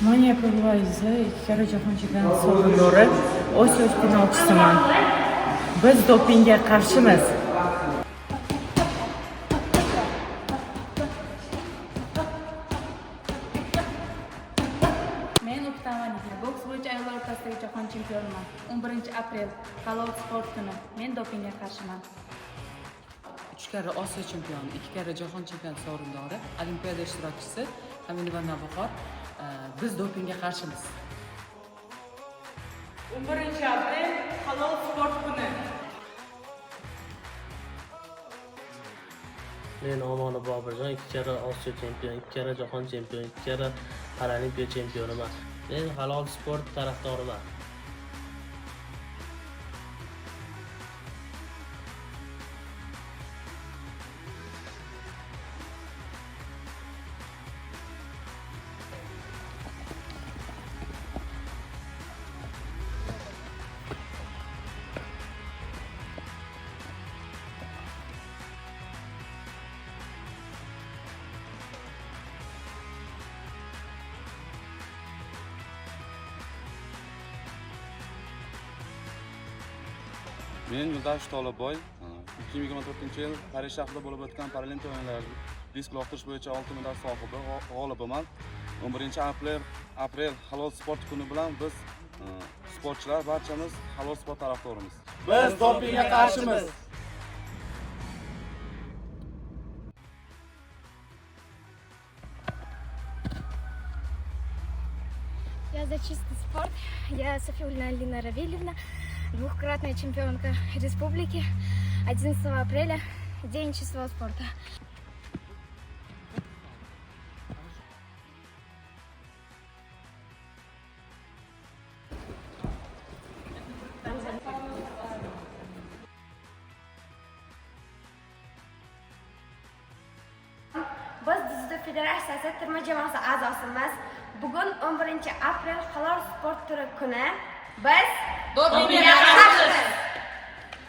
Manya Purvayzi ikki karra jahon chempionati sovrindori Osiyo finalchisiman. Biz dopingga qarshimiz. Men Oktava Nigina, boks bo'yicha ayollar o'rtasidagi jahon chempioniman. 11-aprel halol sport kuni. Men dopingga qarshiman. 3 karra Osiyo chempioni, 2 karra jahon chempionati sovrindori, olimpiada ishtirokchisi Hamidova Navbahor, biz dopingga qarshimiz. 11-aprel halol sport kuni. Men Omonov Bobirjon 2 karra Osiyo chempioni, 2 karra jahon chempioni, 2 karra paralimpiya chempioniman. Men halol sport tarafdoriman. Men Yo'ldosh Tolibboy 2024-yil Parij shahrida bo'lib o'tgan Paralimpiya o'yinlarida disk uloqtirish bo'yicha oltin medal sohibi g'olibiman. 11-aprel halol sport kuni bilan biz sportchilar barchamiz halol sport tarafdorimiz. Biz dopingga qarshimiz. Я за чистый спорт. Я Софьюльна Алина Равильевна, двухкратная чемпионка республики. 11 апреля День чистого спорта. Biz Dzyudo federatsiyasi terma jamoasi a'zosimiz. Bugun 11-aprel halol sport turi kuni. Biz dopingga